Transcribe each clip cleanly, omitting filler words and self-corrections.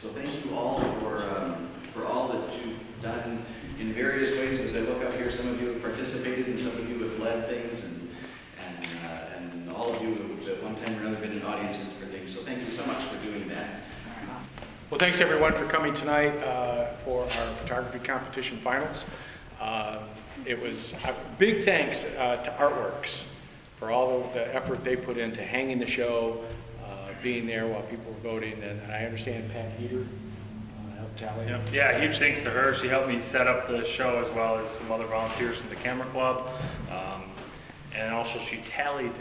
So thank you all for all that you've done in various ways. As I look up here, some of you have participated and some of you have led things, and all of you have at one time or another been in audiences for things. So thank you so much for doing that. Well, thanks everyone for coming tonight for our photography competition finals. It was a big thanks to Artworks for all the effort they put into hanging the show, being there while people were voting, and I understand Pat Heater helped tally. Yep. Yeah, huge thanks to her. She helped me set up the show as well as some other volunteers from the camera club, and also she tallied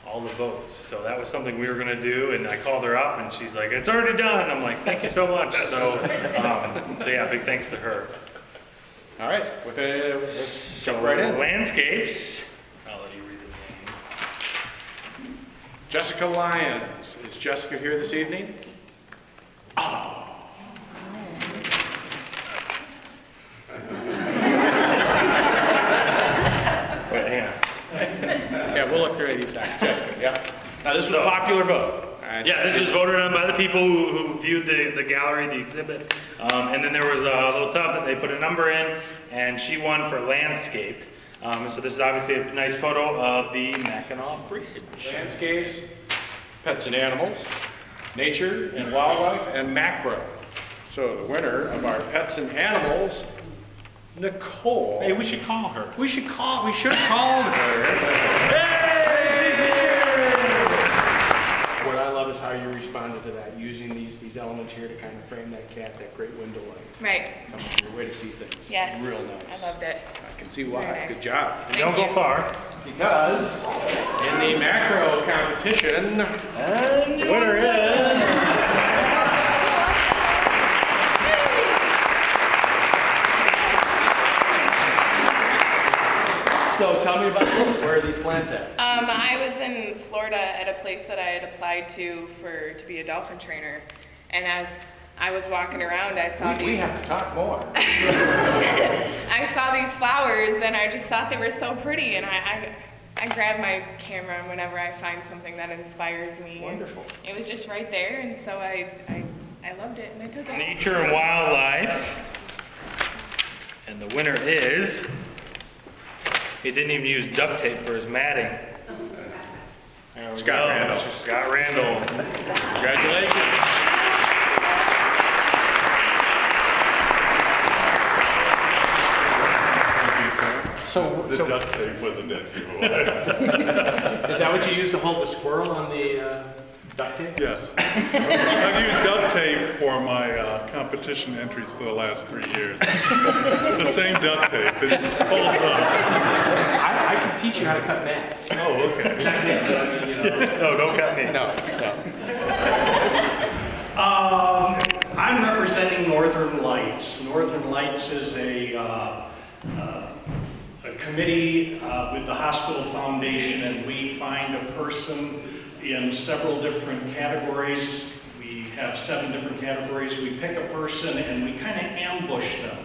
all the votes. So that was something we were going to do, and I called her up, and she's like, "It's already done." I'm like, "Thank you so much." So yeah, big thanks to her. All right, let's jump right in. Landscapes. I'll let you read the name. Jessica Lyons. Is Jessica here this evening? Oh. Wait, hang on. Yeah, we'll look through these times. Jessica, yeah. Now, this was a popular vote. Yeah, this was voted on by the people who viewed the gallery, the exhibit. And then there was a little tub that they put a number in, and she won for landscape. So this is obviously a nice photo of the Mackinac Bridge. Landscapes, pets and animals, nature and wildlife, and macro. So the winner of our pets and animals, Nicole. Hey, we should call her. We should have called her. Hey, she's here! What I love is how you responded to that, using these elements here to kind of frame that cat, that great window light. Right. Comes from your way to see things. Yes. Real nice. I loved it. I can see why. Nice. Good job. And don't go far. Because in the macro competition, the winner is... So tell me about this. Where are these plants at? I was in Florida at a place that I had applied to be a dolphin trainer, and as I was walking around, I saw these. We have to talk more. I saw these flowers, and I just thought they were so pretty, and I grab my camera whenever I find something that inspires me. Wonderful. It was just right there, and so I loved it, and I took it. Nature and wildlife, and the winner is. He didn't even use duct tape for his matting. Scott Randall. Scott Randall. Congratulations. The duct tape wasn't that giveaway. Is that what you used to hold the squirrel on the duct tape? Yes. I've used duct tape for my competition entries for the last 3 years. The same duct tape. It holds up. I can teach you how to cut mats. Oh, okay. No, don't cut me. No. I'm representing Northern Lights. Northern Lights is a committee with the Hospital Foundation, and we find a person in several different categories. We have 7 different categories. We pick a person and we kind of ambush them.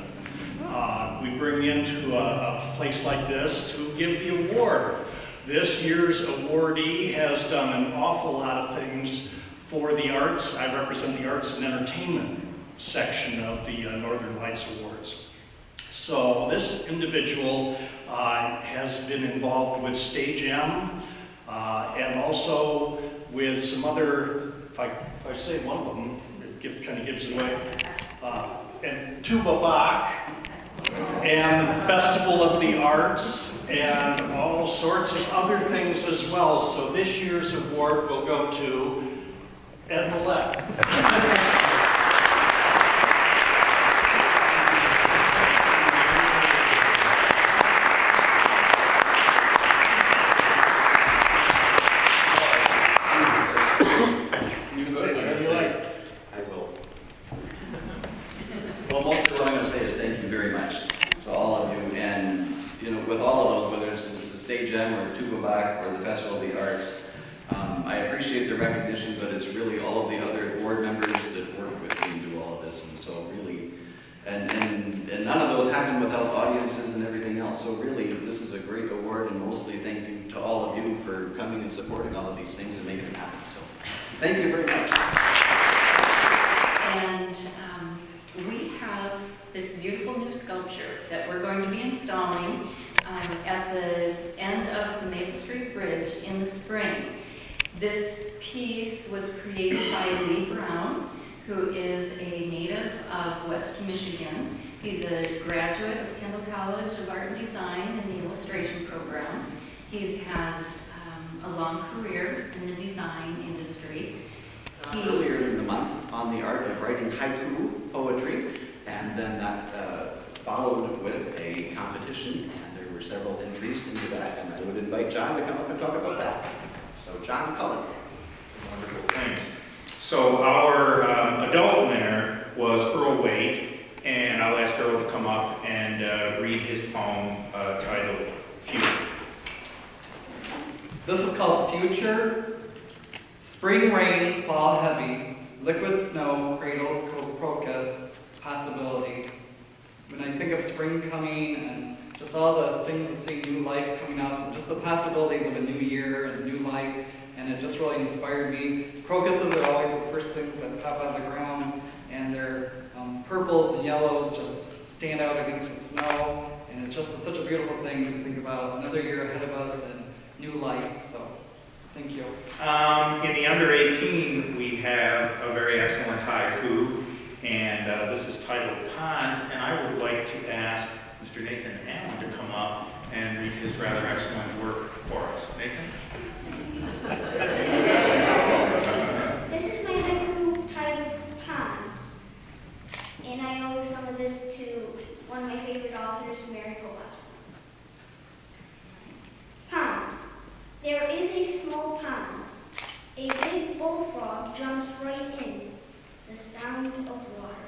We bring into a place like this to give the award. This year's awardee has done an awful lot of things for the arts. I represent the arts and entertainment section of the Northern Lights Awards. So this individual has been involved with Stage M and also with some other, if I say one of them, it kind of gives it away, and Tuba Bach, and the Festival of the Arts, and all sorts of other things as well. So this year's award will go to Ed Mallett. Or the Festival of the Arts. I appreciate the recognition, but it's really all of the other board members that work with me and do all of this, and so really, and none of those happen without audiences and everything else. So really, this is a great award, and mostly thank you to all of you for coming and supporting all of these things and making it happen. So thank you very much. And that we're going to be installing at the end of the Maple Street Bridge in the spring. This piece was created by Lee Brown, who is a native of West Michigan. He's a graduate of Kendall College of Art and Design in the illustration program. He's had a long career in the design industry. Earlier in the month on the art of writing haiku poetry, and then that followed with a competition, and there were several entries into that, and I would invite John to come up and talk about that. So John Cullen. Wonderful, thanks. So our adult winner was Earl Wade, and I'll ask Earl to come up and read his poem titled Future. This is called Future. Spring rains fall heavy, liquid snow cradles crocus possibilities. When I think of spring coming and just all the things of seeing new life coming up, and just the possibilities of a new year and new life, and it just really inspired me. Crocuses are always the first things that pop out of the ground, and their purples and yellows just stand out against the snow, and it's just such a beautiful thing to think about another year ahead of us and new life. So, thank you. In the under 18, we have a very excellent haiku, and this is titled Pond, and I would like to ask Mr. Nathan Allen to come up and read his rather excellent work for us. Nathan? This is my haiku titled Pond, and I owe some of this to one of my favorite authors, Mary Gillespie. Pond. There is a small pond. A big bullfrog jumps right in. The sound of water.